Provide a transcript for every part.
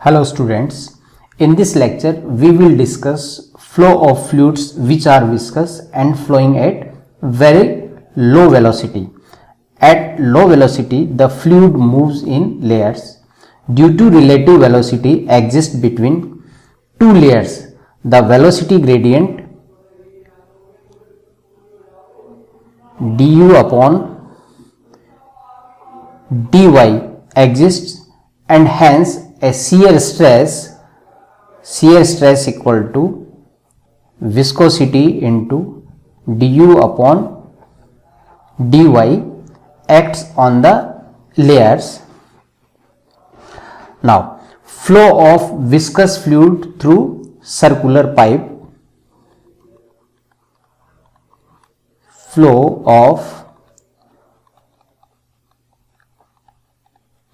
Hello students, in this lecture we will discuss flow of fluids which are viscous and flowing at very low velocity. At low velocity the fluid moves in layers. Due to relative velocity exists between two layers, the velocity gradient du upon dy exists, and hence a shear stress equal to viscosity into du upon dy acts on the layers. Now, flow of viscous fluid through circular pipe. Flow of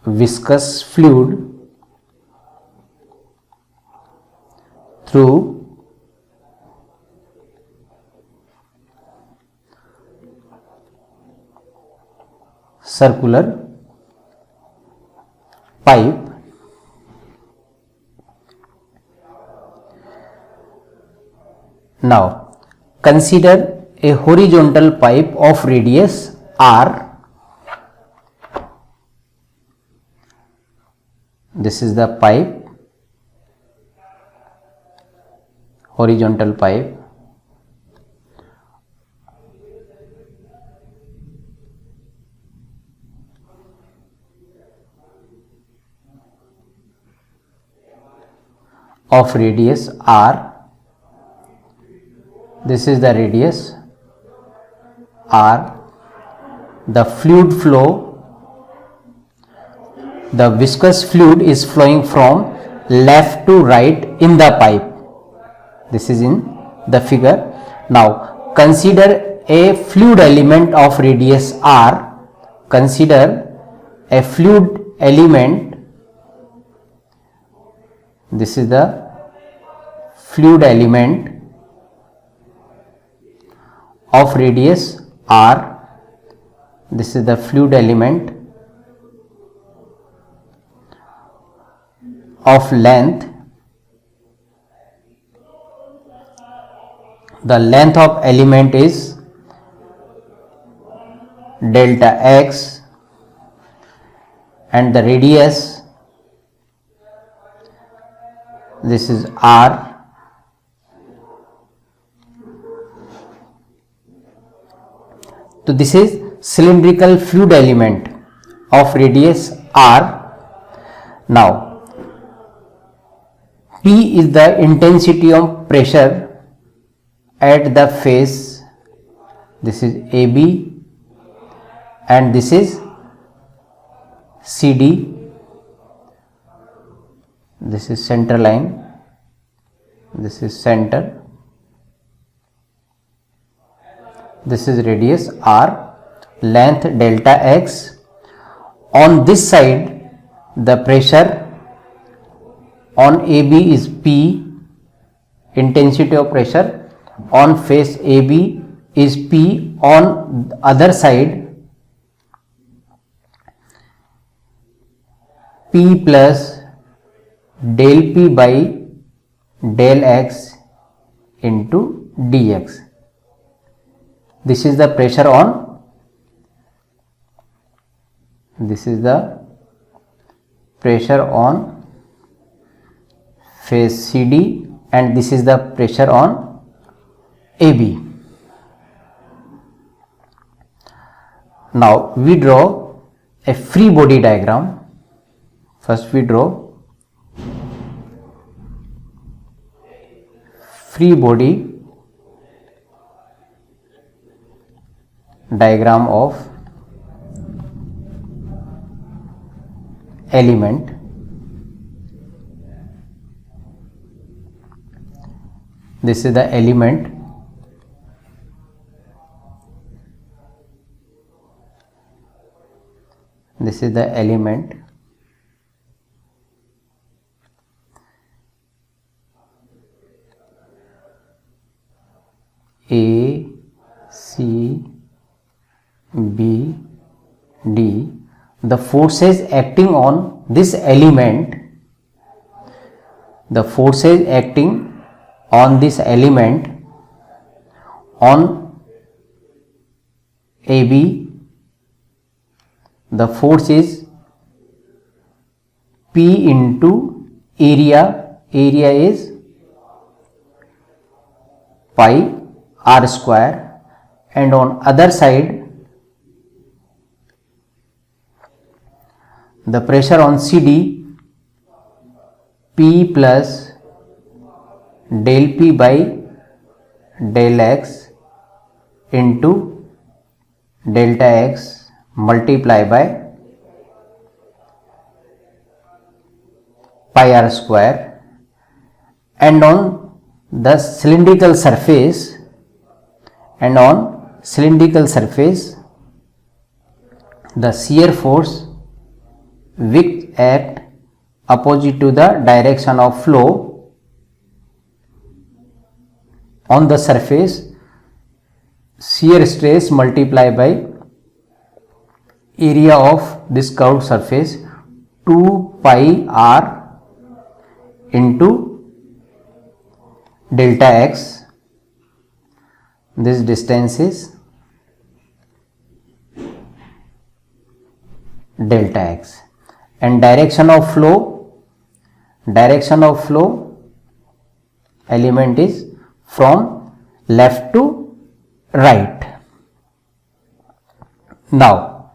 viscous fluid through circular pipe. Now consider a horizontal pipe of radius r. This is the pipe, horizontal pipe. Of radius r. This is the radius r. The fluid flow, the viscous fluid is flowing from left to right in the pipe. This is in the figure. Now consider a fluid element of radius r. Consider a fluid element. This is the fluid element of radius r. This is the fluid element of length. The length of element is delta x and the radius, this is r. So this is cylindrical fluid element of radius r. Now P is the intensity of pressure at the face. This is AB and this is CD. This is center line. This is center. This is radius r. Length delta x. On this side the pressure on AB is P, intensity of pressure on face AB is P. On the other side P plus del P by del X into dx. This is the pressure on, this is the pressure on face CD and this is the pressure on AB. Now we draw a free body diagram. First we draw free body diagram of element. This is the element. This is the element. A, C, B, D. The forces acting on this element the forces acting on this element on AB, the force is P into area is pi r square, and on other side the pressure on CD P plus del P by del X into delta X multiply by pi r square, and on the cylindrical surface the shear force which act opposite to the direction of flow on the surface, shear stress multiply by area of this curved surface 2 pi r into delta x. This distance is delta x, and direction of flow element is from left to right. Now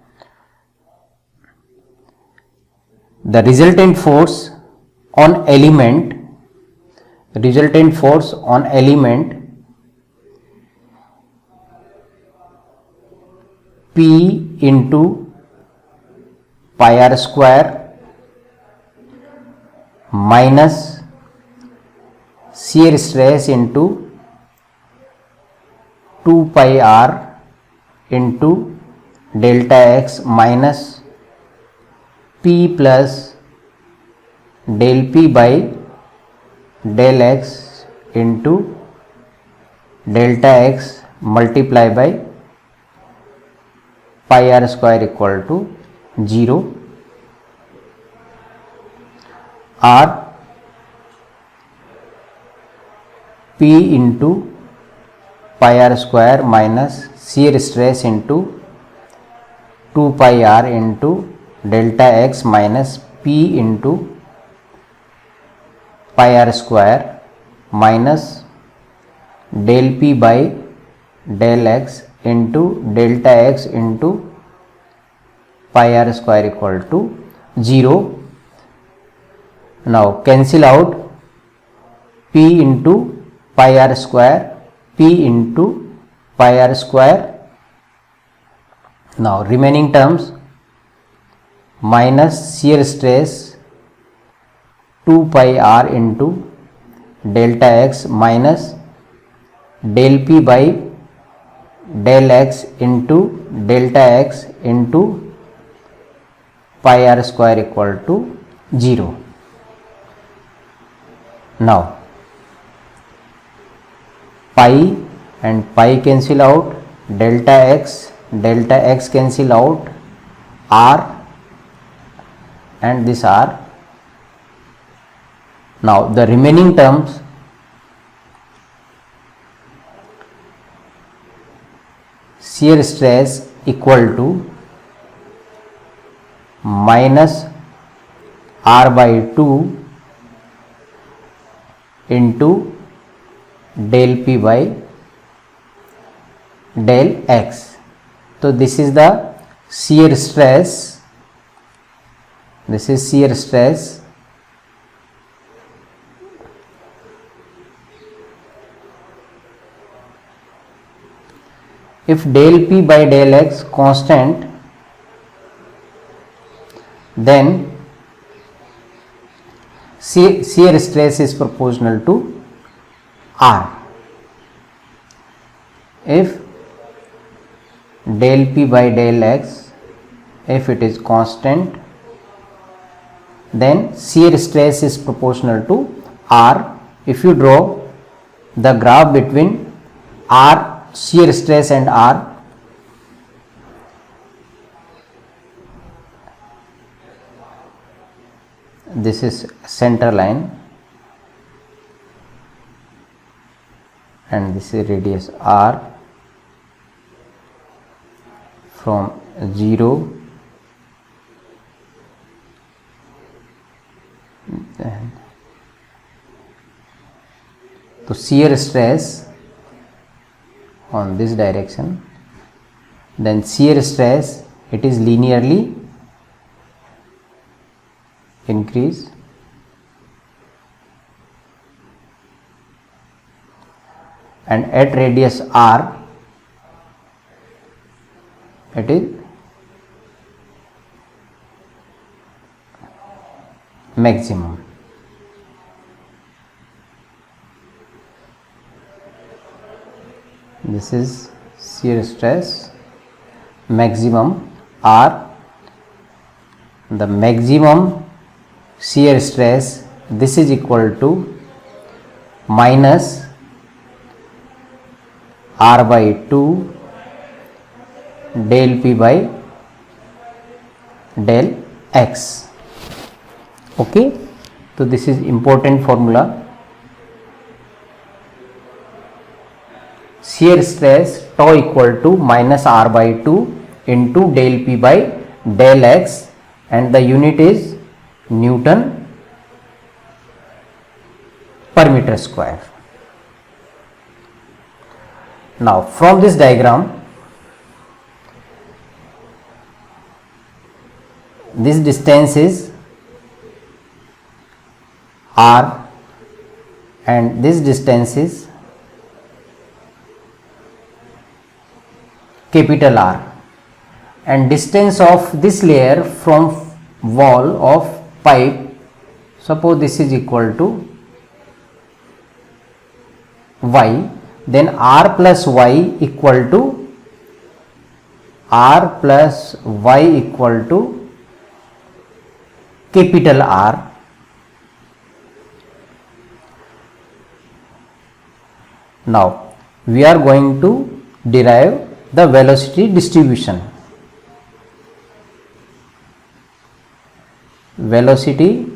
the resultant force on element P into pi r square minus shear stress into 2 pi r into delta x minus P plus del P by del x into delta x multiply by pi r square equal to 0. R P into pi r square minus shear stress into 2 pi r into delta x minus P into pi r square minus del P by del x into delta x into pi r square equal to 0. Now cancel out P into pi r square, P into pi r square. Now remaining terms minus shear stress 2 pi r into delta x minus del P by del x into delta x into pi r square equal to 0. Now pi and pi cancel out, delta x cancel out, r and this r. Now the remaining terms shear stress equal to minus r by 2 into del P by del x. So this is the shear stress, this is shear stress. If del P by del x constant, then shear stress is proportional to r. If del P by del x, if it is constant, then shear stress is proportional to r. If you draw the graph between r shear stress and r, this is center line, and this is radius r from 0 to shear stress on this direction, then shear stress it is linearly increase and at radius r it is maximum. This is shear stress maximum r. The maximum shear stress, this is equal to minus r by 2 del p by del x. Okay, so this is important formula. Shear stress tau equal to minus r by 2 into del p by del x, and the unit is Newton per meter square. Now from this diagram, this distance is r and this distance is capital R, and distance of this layer from wall of pipe, suppose this is equal to y, then r plus y equal to capital R. Now we are going to derive the velocity distribution. Velocity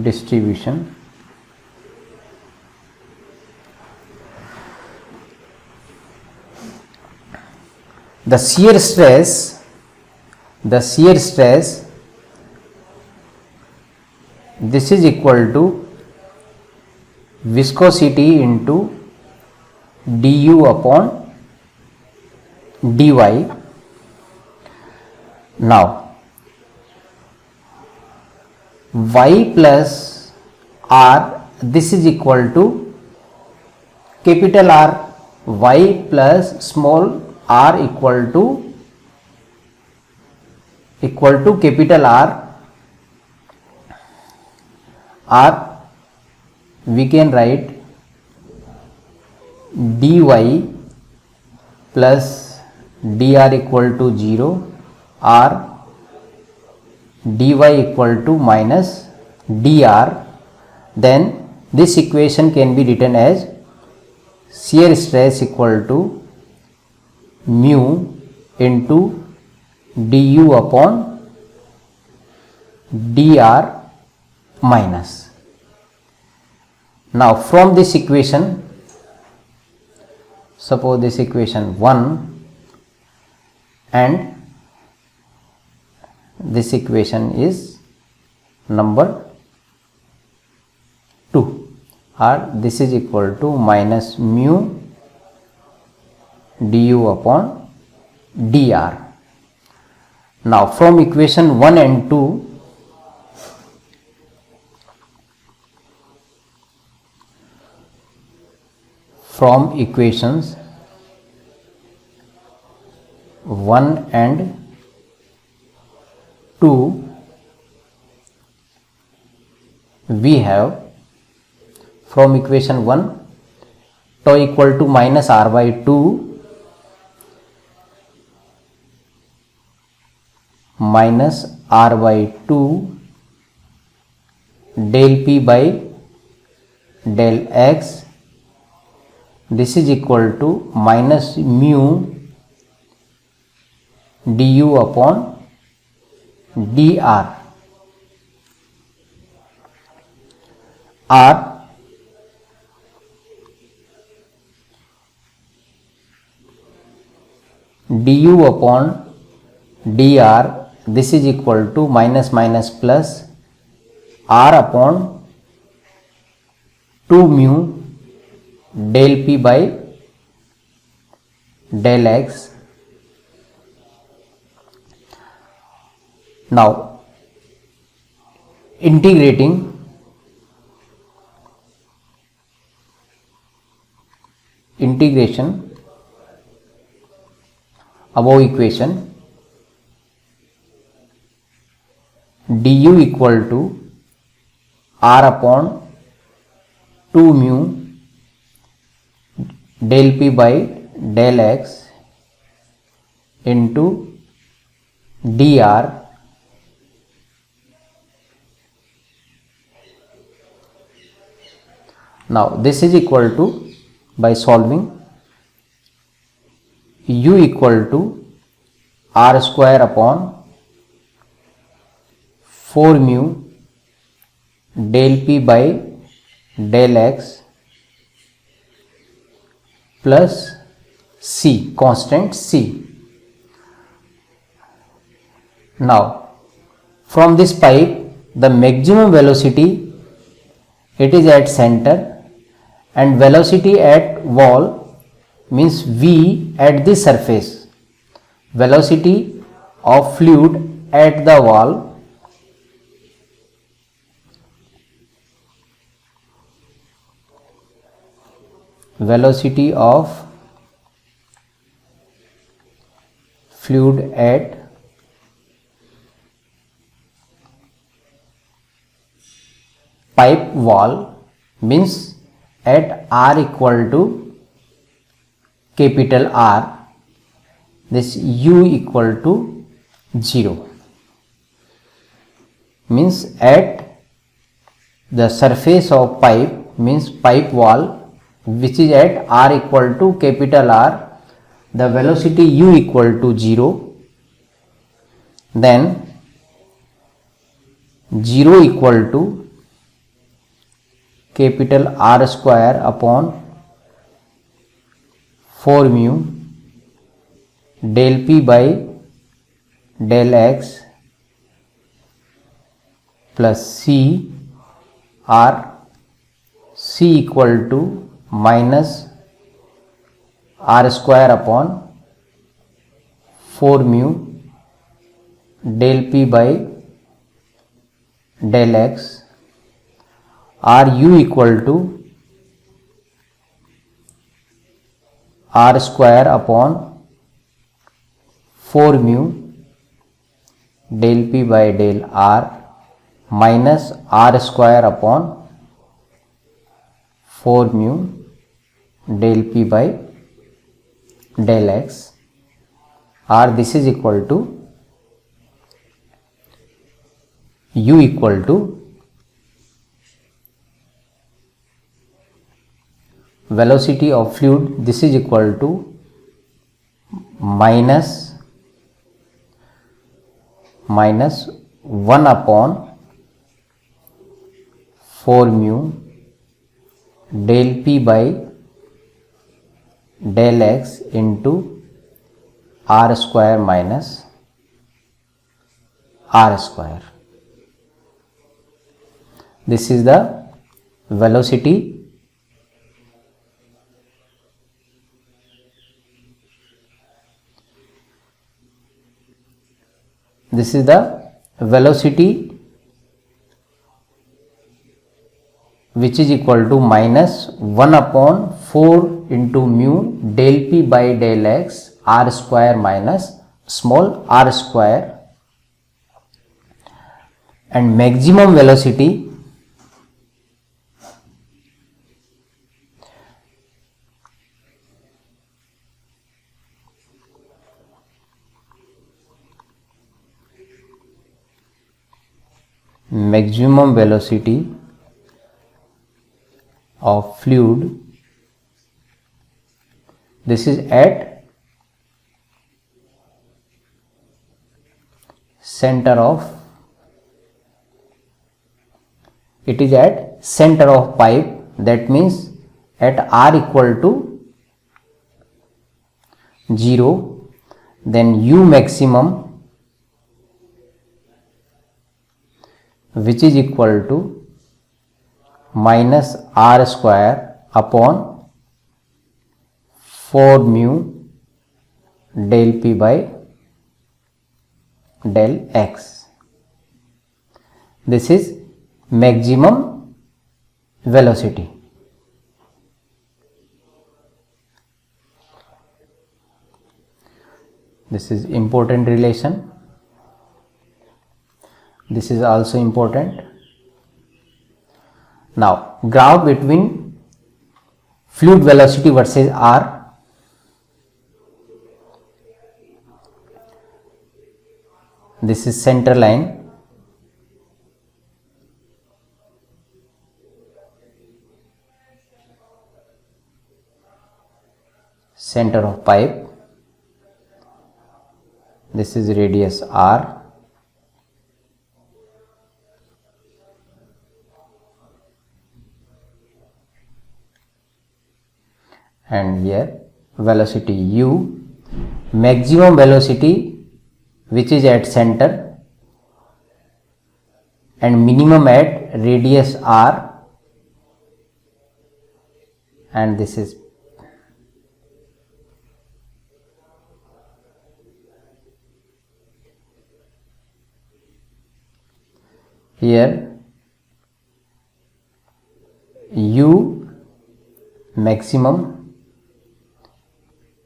distribution. The shear stress, this is equal to viscosity into du upon dy. Now y plus r, this is equal to capital R, y plus small r equal to capital R we can write dy plus dr equal to 0, r dy equal to minus dr. Then this equation can be written as shear stress equal to mu into du upon dr minus. Now from this equation, suppose this equation 1 and this equation is number 2, or this is equal to minus mu du upon dr. Now from equation 1 and 2, from equations 1 and 2, we have from equation 1 tau equal to minus r by 2 minus r by 2 del p by del x. This is equal to minus mu du upon dr. R du upon dr, this is equal to minus minus plus r upon 2 mu del p by del x. Now integrating above equation, du equal to r upon 2 mu del p by del x into dr now this is equal to, by solving, u equal to r square upon 4 mu del p by del x plus c, constant c. Now from this pipe the maximum velocity, it is at center, and velocity at wall means v at the surface. Velocity of fluid at the wall velocity of fluid at pipe wall means at r equal to capital R, this u equal to 0, means at the surface of pipe means pipe wall which is at r equal to capital R, the velocity u equal to 0, then 0 equal to capital R square upon 4 mu del p by del x plus c, r, c equal to minus r square upon 4 mu del p by del x, r u equal to r square upon 4 mu del p by del r minus r square upon 4 mu del p by del x, or this is equal to u equal to velocity of fluid, this is equal to minus 1 upon 4 mu del p by del x into r square minus r square. This is the velocity which is equal to minus 1 upon 4 into mu del p by del x r square minus small r square, and maximum velocity of fluid, this is at center of center of pipe, that means at r equal to 0, then u maximum, which is equal to minus r square upon 4 mu del p by del x. This is maximum velocity. This is important relation. This is also important. Now, graph between fluid velocity versus r. This is center line. Center of pipe. This is radius r. And here velocity u, maximum velocity which is at center and minimum at radius r, and this is here u maximum,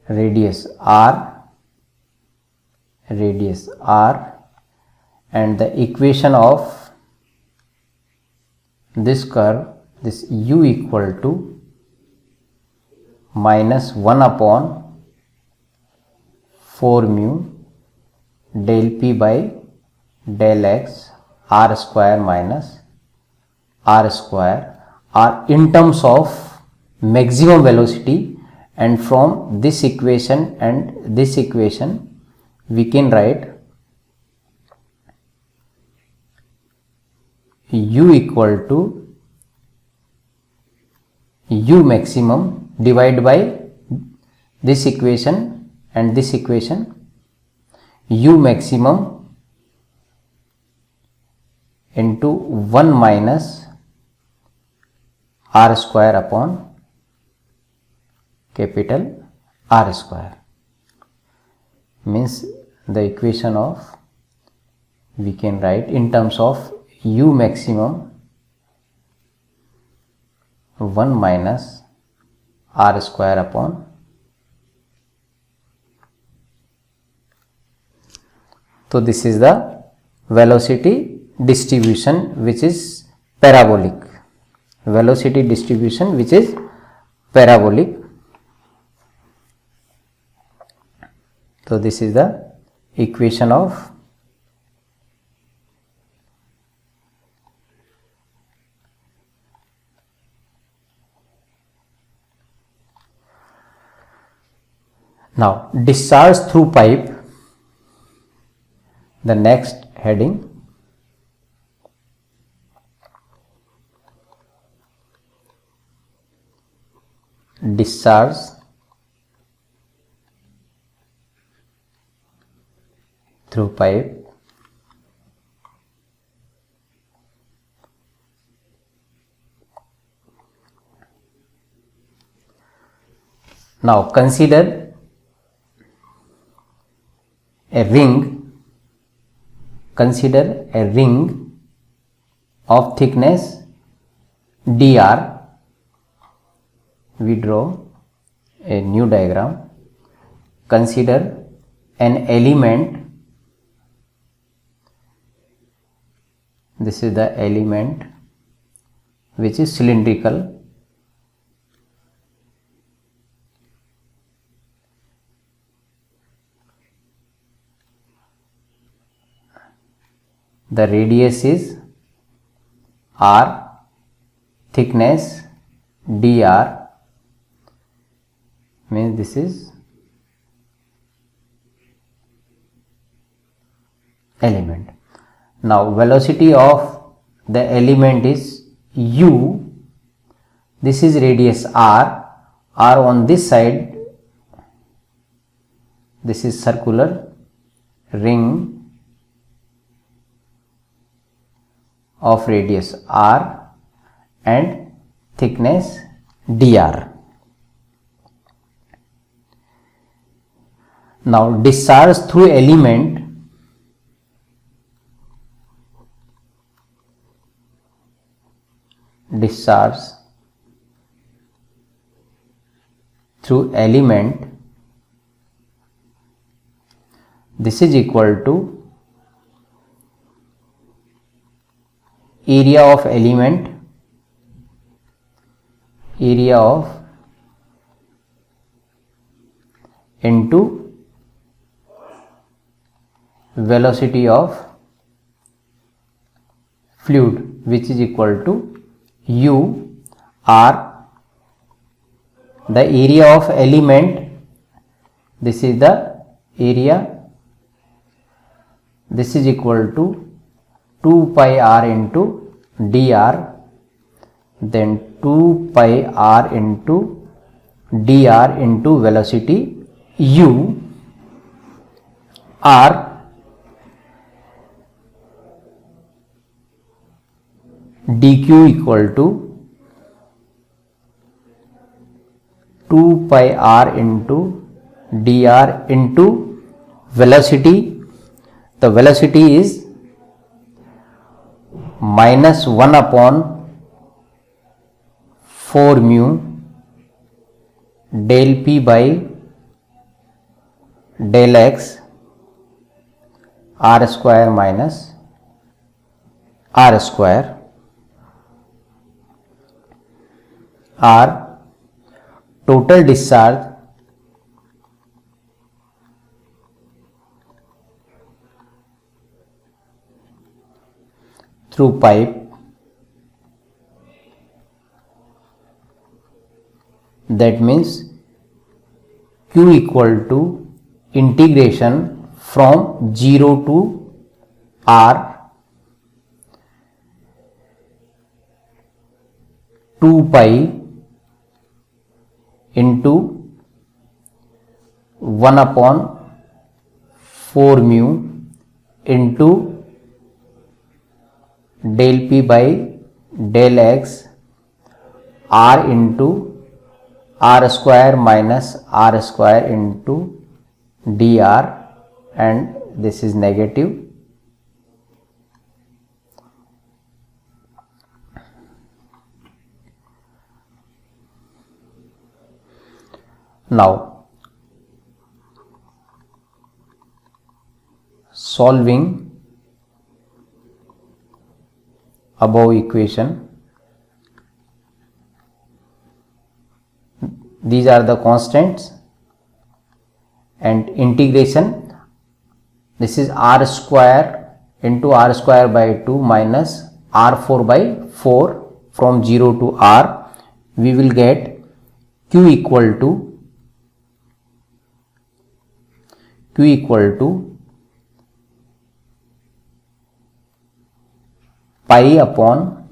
radius r, and the equation of this curve, this u equal to minus 1 upon 4 mu del p by del x r square minus r square, are in terms of maximum velocity. And from this equation and this equation we can write u equal to u maximum divided by this equation and this equation, u maximum into 1 minus r square upon capital R square, means the equation of, we can write in terms of u maximum 1 minus r square upon So this is the velocity distribution which is parabolic. Velocity distribution which is parabolic. So this is the equation of now discharge through pipe, the next heading. Discharge through pipe. Now consider a ring, of thickness dr. We draw a new diagram. Consider an element, this is the element which is cylindrical. The radius is r, thickness dr, means this is element. Now velocity of the element is u, this is radius r on this side, this is circular ring of radius r and thickness dr. Now discharge through element this is equal to area of element into velocity of fluid, which is equal to u r, the area of element, this is the area, this is equal to 2 pi r into dr, then 2 pi r into dr into velocity u r dq equal to 2 pi r into dr into velocity. The velocity is minus 1 upon 4 mu del p by del x r square minus r square. R total discharge through pipe, that means Q equal to integration from 0 to R 2 pi into 1 upon 4 mu into del p by del x r into r square minus r square into dr, and this is negative. Now solving above equation, these are the constants, and integration, this is r square into r square by 2 minus r4 by 4 from 0 to r. We will get Q equal to pi upon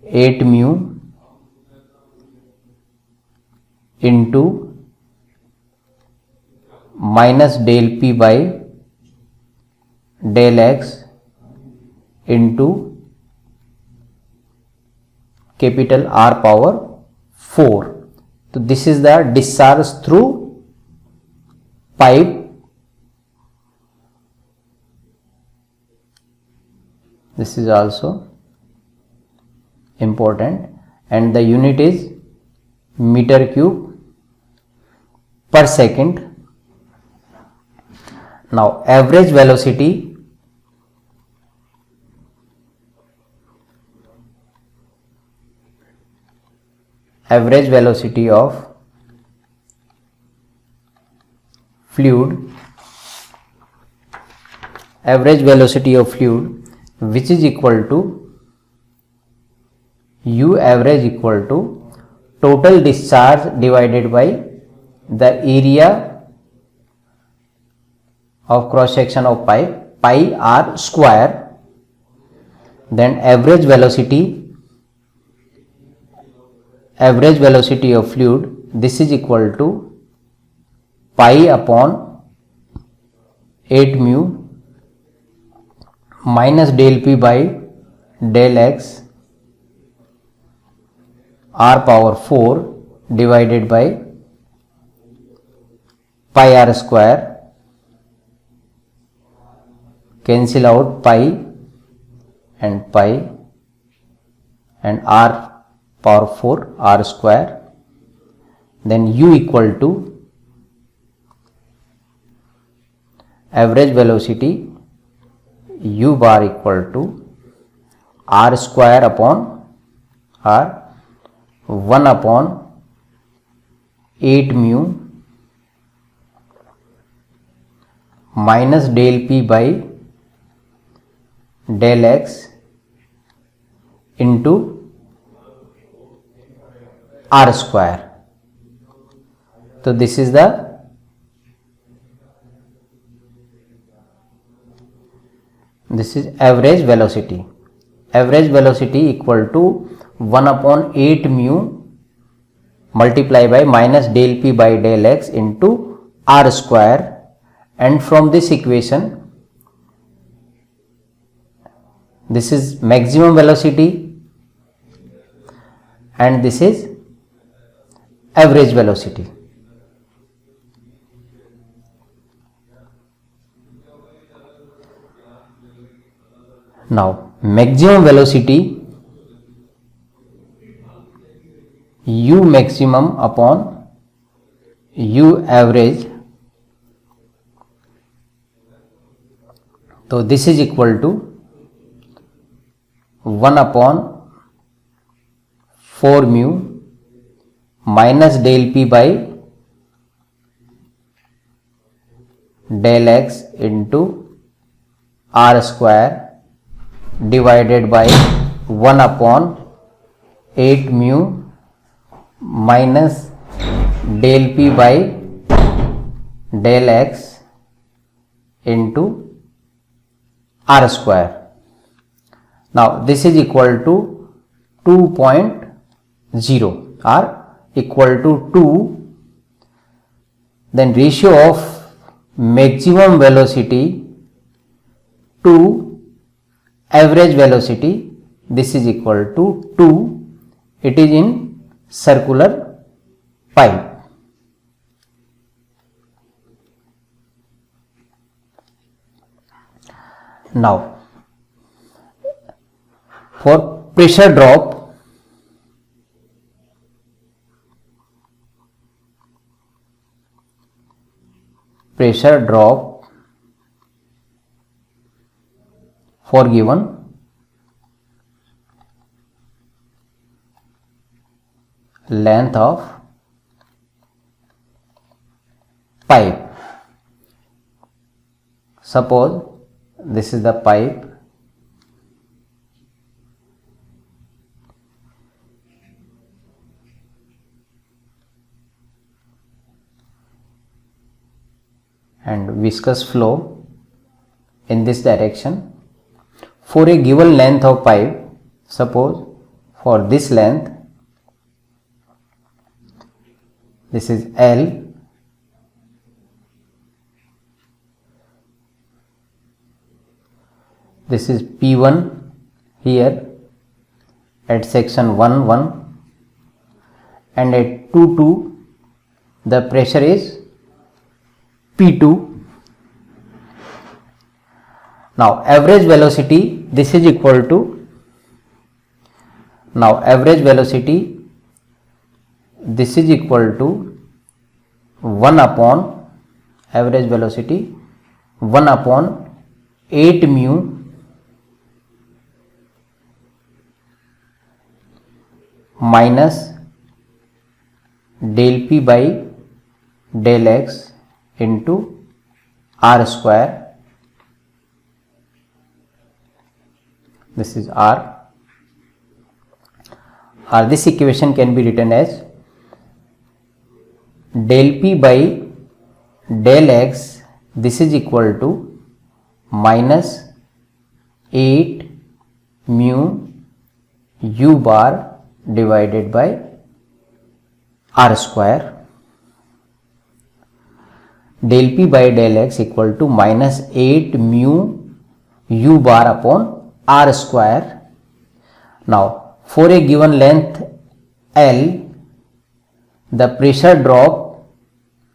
8 mu into minus del p by del x into capital R power 4. So this is the discharge through pipe. This is also important, and the unit is meter cube per second. Now average velocity of fluid, which is equal to U average equal to total discharge divided by the area of cross section of pipe pi r square. then average velocity of fluid, this is equal to pi upon 8 mu minus del p by del x r power 4 divided by pi r square, cancel out pi and pi, and r power 4 r square, then u equal to average velocity u bar equal to r square upon r 1 upon 8 mu minus del p by del x into r square. So this is average velocity. Average velocity equal to 1 upon 8 mu multiply by minus del p by del x into r square, and from this equation this is maximum velocity and this is average velocity. Now maximum velocity u maximum upon u average, so this is equal to 1 upon 4 mu minus del p by del x into r square divided by 1 upon 8 mu minus del p by del x into r square. Now this is equal to 2.0 or equal to 2, then ratio of maximum velocity to average velocity, this is equal to 2, it is in circular pipe. Now for pressure drop, for given length of pipe. Suppose this is the pipe, and viscous flow in this direction. For a given length of pipe, suppose for this length, this is L, this is P1 here at section 1 and at 2 the pressure is P2. Now average velocity, this is equal to, now average velocity, this is equal to 1 upon, average velocity 1 upon 8 mu minus del p by del x into r square, this is r, or this equation can be written as del p by del x, this is equal to minus 8 mu u bar divided by r square. Del p by del x equal to minus 8 mu u bar upon r square. Now for a given length L, the pressure drop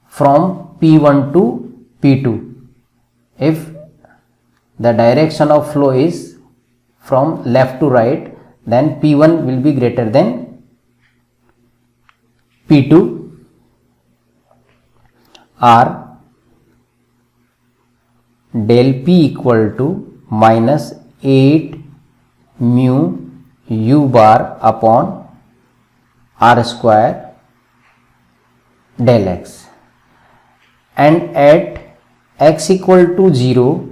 from P1 to P2, if the direction of flow is from left to right, then P1 will be greater than P2, or del P equal to minus 8 mu u bar upon r square del x. And at x equal to 0,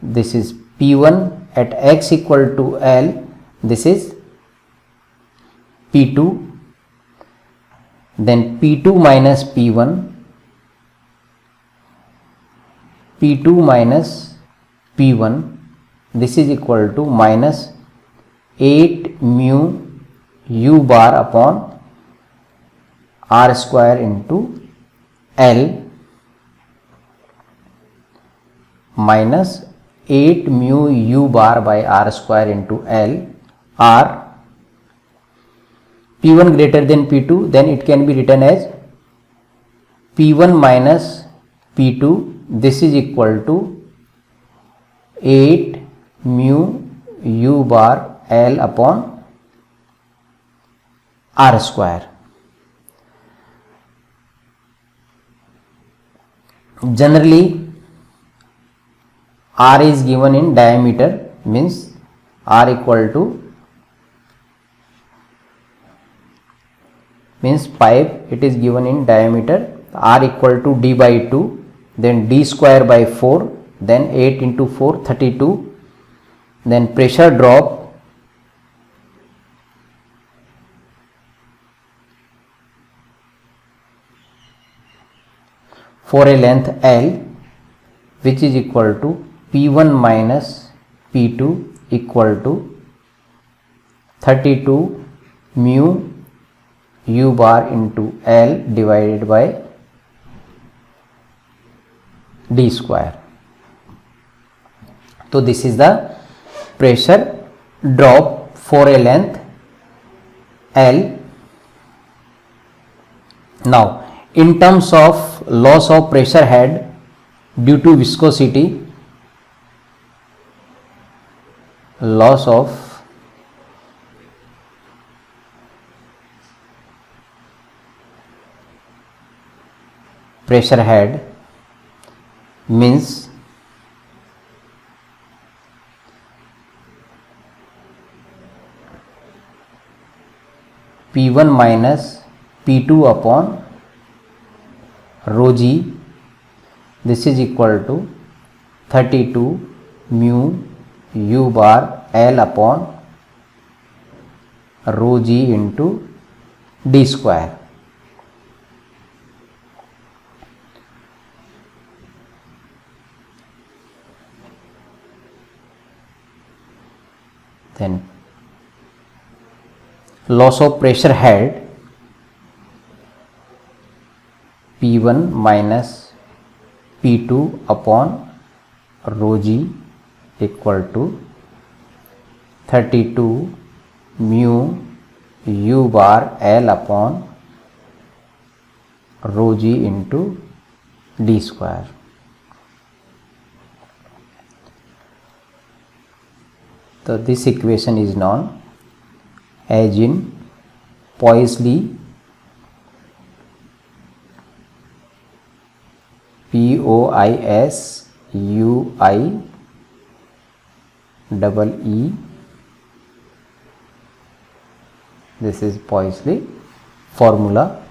this is P1, at x equal to L, this is P2, then P2 minus P1, this is equal to minus 8 mu u bar upon r square into L, minus 8 mu u bar by r square into L, or P1 greater than P2, then it can be written as P1 minus P2, this is equal to 8 mu u bar L upon r square. Generally r is given in diameter, means r equal to, means pipe, it is given in diameter, r equal to d by 2, then d square by 4, then 8 into 4 32, then pressure drop for a length L, which is equal to P1 minus P2 equal to 32 mu u bar into L divided by d square. So this is the pressure drop for a length L. Now in terms of loss of pressure head due to viscosity, loss of pressure head means P1 minus P2 upon rho g, this is equal to 32 mu u bar L upon rho g into d square. Then loss of pressure head P1 minus P2 upon rho g equal to 32 mu u bar L upon rho g into d square. So this equation is known as in Poiseuille, Poisui this is Poiseuille formula.